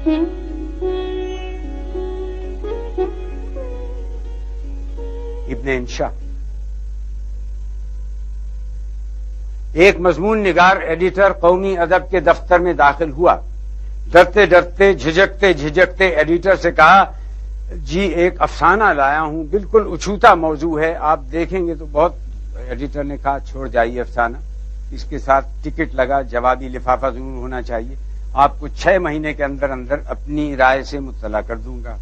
ابن انشا ایک مضمون نگار ایڈیٹر قومی ادب کے دفتر میں داخل ہوا. ڈرتے ڈرتے جھجکتے ایڈیٹر سے کہا جی ایک افسانہ لایا ہوں, بالکل اچھوتا موضوع ہے, آپ دیکھیں گے تو بہت. ایڈیٹر نے کہا چھوڑ جائیے افسانہ, اس کے ساتھ ٹکٹ لگا, جوابی لفافہ ضرور ہونا چاہیے, آپ کو 6 مہینے کے اندر اپنی رائے سے مطلع کر دوں گا.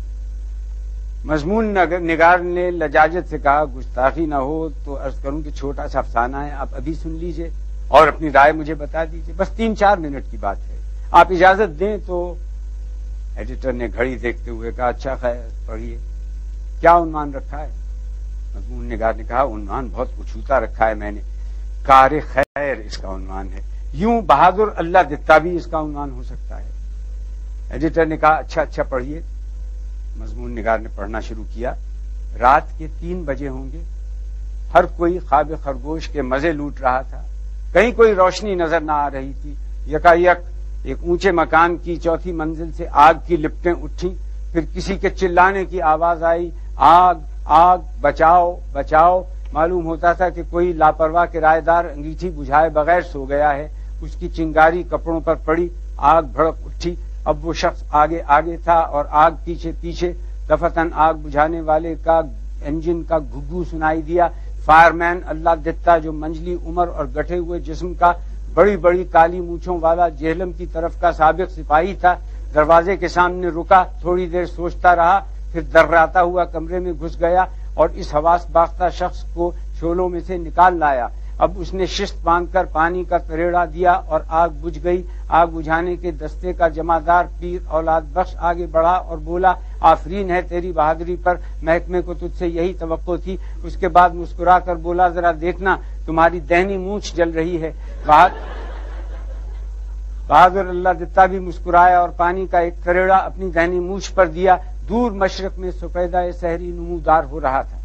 مضمون نگار نے لجاجت سے کہا گستاخی نہ ہو تو عرض کروں کہ چھوٹا سا افسانہ ہے, آپ ابھی سن لیجئے اور اپنی رائے مجھے بتا دیجئے, بس 3-4 منٹ کی بات ہے, آپ اجازت دیں تو. ایڈیٹر نے گھڑی دیکھتے ہوئے کہا اچھا خیر پڑھیے, کیا عنوان رکھا ہے؟ مضمون نگار نے کہا عنوان بہت اچھوتا رکھا ہے میں نے, کار خیر اس کا عنوان ہے, یوں بہادر اللہ دتا بھی اس کا عنوان ہو سکتا ہے. ایڈیٹر نے کہا اچھا پڑھیے. مضمون نگار نے پڑھنا شروع کیا. رات کے 3 بجے ہوں گے, ہر کوئی خواب خرگوش کے مزے لوٹ رہا تھا, کہیں کوئی روشنی نظر نہ آ رہی تھی. یکایک ایک اونچے مکان کی 4تھی منزل سے آگ کی لپٹیں اٹھیں, پھر کسی کے چلانے کی آواز آئی, آگ آگ بچاؤ بچاؤ. معلوم ہوتا تھا کہ کوئی لاپرواہ کرایہ دار انگیٹھی بجھائے بغیر سو گیا ہے. اس کی چنگاری کپڑوں پر پڑی, آگ بھڑک اٹھی. اب وہ شخص آگے تھا اور آگ پیچھے. دفتن آگ بجھانے والے کا انجن کا گھگھو سنائی دیا. فائر مین اللہ دتا جو منجلی عمر اور گٹھے ہوئے جسم کا, بڑی بڑی کالی مونچھوں والا جہلم کی طرف کا سابق سپاہی تھا, دروازے کے سامنے رکا, تھوڑی دیر سوچتا رہا, پھر درراتا ہوا کمرے میں گھس گیا اور اس حواس باختہ شخص کو شعلوں میں سے نکال لایا. اب اس نے شست باندھ کر پانی کا تریڑا دیا اور آگ بجھ گئی. آگ بجھانے کے دستے کا جمعدار پیر اولاد بخش آگے بڑھا اور بولا آفرین ہے تیری بہادری پر, محکمے کو تجھ سے یہی توقع تھی. اس کے بعد مسکرا کر بولا ذرا دیکھنا تمہاری دہنی مونچھ جل رہی ہے. بہادر اللہ دتا بھی مسکرایا اور پانی کا ایک تریڑا اپنی دہنی مونچھ پر دیا. دور مشرق میں سفیدہ سحری نمودار ہو رہا تھا.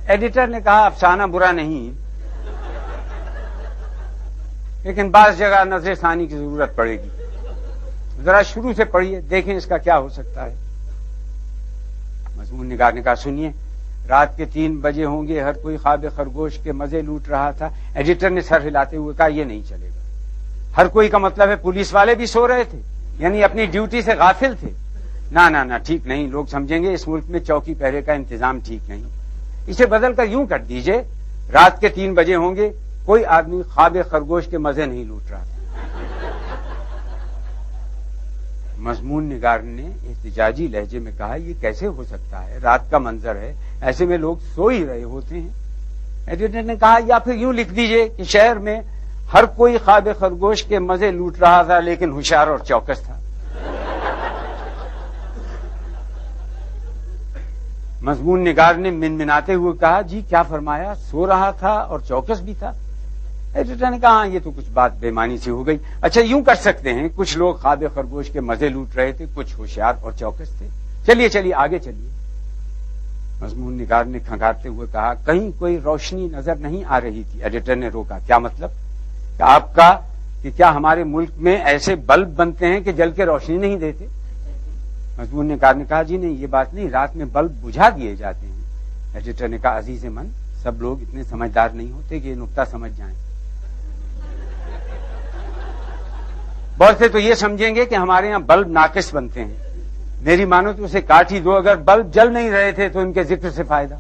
ایڈیٹر نے کہا افسانہ برا نہیں, لیکن بعض جگہ نظر ثانی کی ضرورت پڑے گی. ذرا شروع سے پڑھیے, دیکھیں اس کا کیا ہو سکتا ہے. مضمون نگار نے کہا سنیے. رات کے 3 بجے ہوں گے, ہر کوئی خواب خرگوش کے مزے لوٹ رہا تھا. ایڈیٹر نے سر ہلاتے ہوئے کہا یہ نہیں چلے گا. ہر کوئی کا مطلب ہے پولیس والے بھی سو رہے تھے, یعنی اپنی ڈیوٹی سے غافل تھے. نہ ٹھیک نہیں, لوگ سمجھیں گے اس ملک میں چوکی پہرے کا انتظام ٹھیک نہیں. اسے بدل کر یوں کر دیجئے, رات کے 3 بجے ہوں گے, کوئی آدمی خواب خرگوش کے مزے نہیں لوٹ رہا تھا. مضمون نگار نے احتجاجی لہجے میں کہا یہ کیسے ہو سکتا ہے, رات کا منظر ہے, ایسے میں لوگ سو ہی رہے ہوتے ہیں. ایڈیٹر نے کہا یا پھر یوں لکھ دیجئے کہ شہر میں ہر کوئی خواب خرگوش کے مزے لوٹ رہا تھا لیکن ہوشیار اور چوکس تھا. مضمون نگار نے منمناتے ہوئے کہا جی کیا فرمایا, سو رہا تھا اور چوکس بھی تھا. ایڈیٹر نے کہا یہ تو کچھ بات بے معنی سی ہو گئی. اچھا یوں کر سکتے ہیں, کچھ لوگ خواب خرگوش کے مزے لوٹ رہے تھے, کچھ ہوشیار اور چوکس تھے. چلیے آگے چلیے. مضمون نگار نے کھنگارتے ہوئے کہا کہیں کوئی روشنی نظر نہیں آ رہی تھی. ایڈیٹر نے روکا. کیا مطلب؟ کہ آپ کا کہ کیا ہمارے ملک میں ایسے بلب بنتے ہیں کہ جل کے روشنی نہیں دیتے؟ مضمون نگار نے کہا جی نہیں یہ بات نہیں, رات میں بلب بجھا دیے جاتے ہیں. ایڈیٹر نے کہا عزیز من, سب لوگ اتنے سمجھدار نہیں ہوتے کہ یہ نقطہ سمجھ جائیں. بہت سے تو یہ سمجھیں گے کہ ہمارے یہاں بلب ناقص بنتے ہیں. میری مانو تو اسے کاٹ ہی دو, اگر بلب جل نہیں رہے تھے تو ان کے ذکر سے فائدہ.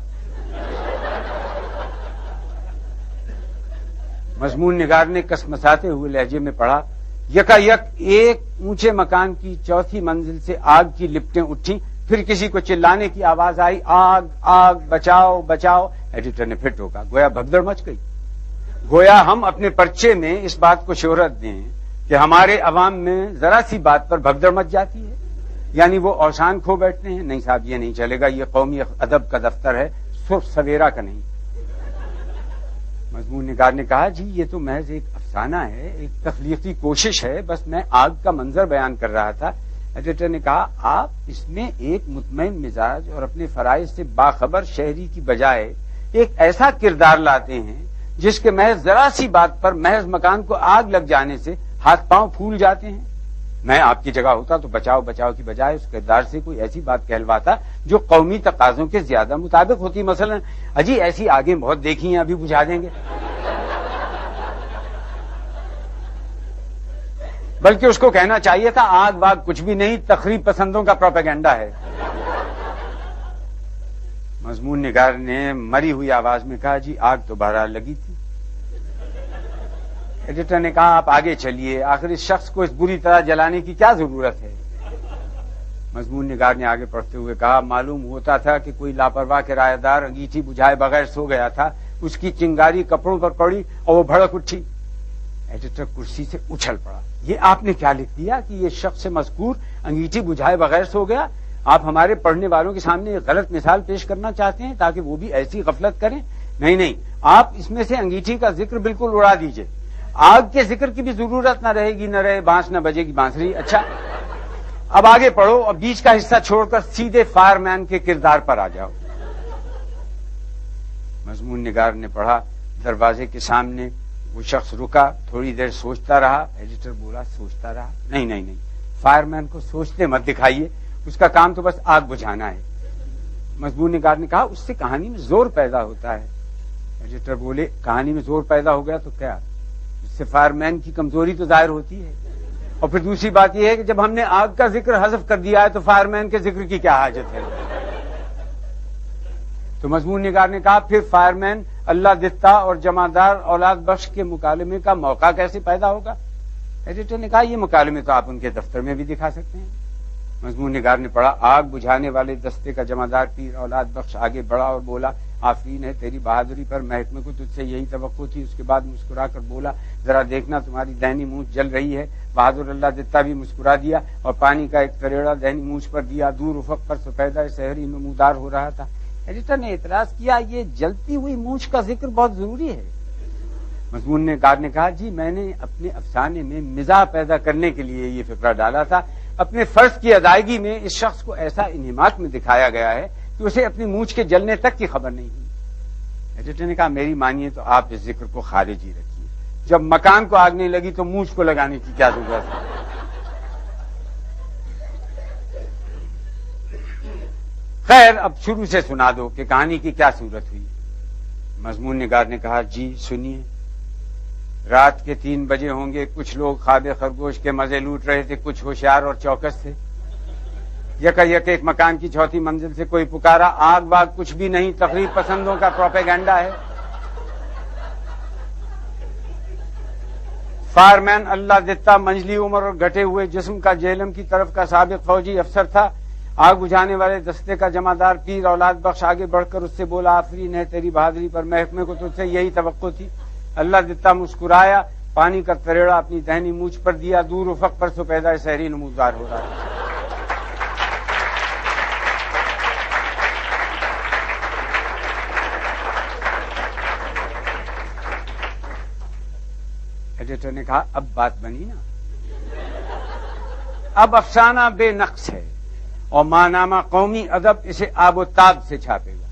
مضمون نگار نے کسمساتے ہوئے لہجے میں پڑھا یکایک ایک اونچے مکان کی 4تھی منزل سے آگ کی لپٹیں اٹھیں, پھر کسی کو چلانے کی آواز آئی, آگ آگ بچاؤ بچاؤ. ایڈیٹر نے پھر ٹوکا گویا بھگدڑ مچ گئی. گویا ہم اپنے پرچے میں اس بات کو شہرت دیں کہ ہمارے عوام میں ذرا سی بات پر بھگدڑ مچ جاتی ہے, یعنی وہ اوسان کھو بیٹھتے ہیں. نہیں صاحب یہ نہیں چلے گا, یہ قومی ادب کا دفتر ہے, صرف سویرا کا نہیں. مضمون نگار نے کہا جی یہ تو محض ایک افسانہ ہے, ایک تخلیقی کوشش ہے, بس میں آگ کا منظر بیان کر رہا تھا. ایڈیٹر نے کہا آپ اس میں ایک مطمئن مزاج اور اپنے فرائض سے باخبر شہری کی بجائے ایک ایسا کردار لاتے ہیں جس کے محض ذرا سی بات پر محض مکان کو آگ لگ جانے سے ہاتھ پاؤں پھول جاتے ہیں. میں آپ کی جگہ ہوتا تو بچاؤ بچاؤ کی بجائے اس کردار سے کوئی ایسی بات کہلواتا جو قومی تقاضوں کے زیادہ مطابق ہوتی. مثلا اجی ایسی آگیں بہت دیکھی ہیں, ابھی بجھا دیں گے. بلکہ اس کو کہنا چاہیے تھا آگ واگ کچھ بھی نہیں, تخریب پسندوں کا پروپیگنڈا ہے. مضمون نگار نے مری ہوئی آواز میں کہا جی آگ تو بہرحال لگی تھی. ایڈیٹر نے کہا آپ آگے چلیے, آخر اس شخص کو اس بری طرح جلانے کی کیا ضرورت ہے. مضمون نگار نے آگے پڑھتے ہوئے کہا معلوم ہوتا تھا کہ کوئی لاپرواہ کرایہ دار انگیٹھی بجھائے بغیر سو گیا تھا, اس کی چنگاری کپڑوں پر پڑی اور وہ بھڑک اٹھی. ایڈیٹر کرسی سے اچھل پڑا. یہ آپ نے کیا لکھ دیا کہ یہ شخص مذکور انگیٹھی بجھائے بغیر سو گیا؟ آپ ہمارے پڑھنے والوں کے سامنے ایک غلط مثال پیش کرنا چاہتے ہیں تاکہ وہ بھی ایسی غفلت کریں؟ نہیں, آپ اس میں سے انگیٹھی کا ذکر بالکل اڑا دیجئے. آگ کے ذکر کی بھی ضرورت نہ رہے گی, نہ رہے بانس نہ بجے گی بانسری. اچھا اب آگے پڑھو اور بیچ کا حصہ چھوڑ کر سیدھے فائر مین کے کردار پر آ جاؤ. مضمون نگار نے پڑھا. دروازے کے سامنے وہ شخص رکا, تھوڑی دیر سوچتا رہا. ایڈیٹر بولا سوچتا رہا؟ نہیں, فائر مین کو سوچتے مت دکھائیے, اس کا کام تو بس آگ بجھانا ہے. مضمون نگار نے کہا اس سے کہانی میں زور پیدا ہوتا ہے. ایڈیٹر بولے کہانی میں زور پیدا ہو گیا تو کیا, اس سے فائر مین کی کمزوری تو ظاہر ہوتی ہے. اور پھر دوسری بات یہ ہے کہ جب ہم نے آگ کا ذکر حذف کر دیا ہے تو فائر مین کے ذکر کی کیا حاجت ہے. تو مضمون نگار نے کہا پھر فائر مین اللہ دتا اور جمعدار اولاد بخش کے مکالمے کا موقع کیسے پیدا ہوگا؟ ایڈیٹر نے کہا یہ مکالمے تو آپ ان کے دفتر میں بھی دکھا سکتے ہیں. مضمون نگار نے پڑھا آگ بجھانے والے دستے کا جمعدار پیر اولاد بخش آگے بڑھا اور بولا آفرین ہے تیری بہادری پر, محکمے کو تجھ سے یہی توقع تھی. اس کے بعد مسکرا کر بولا ذرا دیکھنا تمہاری دہنی مونچھ جل رہی ہے. بہادر اللہ دتا بھی مسکرا دیا اور پانی کا ایک تریڑا دہنی مونچھ پر دیا. دور افق پر سفیدہ سحری نمودار ہو رہا تھا. ایڈیٹر نے اعتراض کیا یہ جلتی ہوئی مونچھ کا ذکر بہت ضروری ہے. مضمون نگار نے کہا جی میں نے اپنے افسانے میں مزاح پیدا کرنے کے لیے یہ فقرہ ڈالا تھا. اپنے فرض کی ادائیگی میں اس شخص کو ایسا انہماک میں دکھایا گیا ہے کہ اسے اپنی مونچھ کے جلنے تک کی خبر نہیں ہوئی. ایڈیٹر نے کہا میری مانیے تو آپ اس ذکر کو خارج ہی رکھیے. جب مکان کو آگ نہیں لگی تو مونچھ کو لگانے کی کیا ضرورت ہے. خیر اب شروع سے سنا دو کہ کہانی کی کیا صورت ہوئی. مضمون نگار نے کہا جی سنیے. رات کے 3 بجے ہوں گے. کچھ لوگ خواب خرگوش کے مزے لوٹ رہے تھے, کچھ ہوشیار اور چوکس تھے. یکا یک ایک مکان کی 4تھی منزل سے کوئی پکارا آگ واگ کچھ بھی نہیں, تخریب پسندوں کا پروپیگنڈا ہے. فائر مین اللہ دتا منجلی عمر اور گھٹے ہوئے جسم کا جہلم کی طرف کا سابق فوجی افسر تھا. آگ بجھانے والے دستے کا جمعدار پیر اولاد بخش آگے بڑھ کر اس سے بولا آفرین ہے تیری بہادری پر, محکمے کو تجھ سے یہی توقع تھی. اللہ دتا مسکرایا, پانی کا تریڑا اپنی دہنی مونچھ پر دیا. دور افق پر سفیدہ سحری نمودار ہو رہا تھا. ایڈیٹر نے کہا اب بات بنی نا, اب افسانہ بے نقص ہے اور ماہنامہ قومی ادب اسے آب و تاب سے چھاپے گا.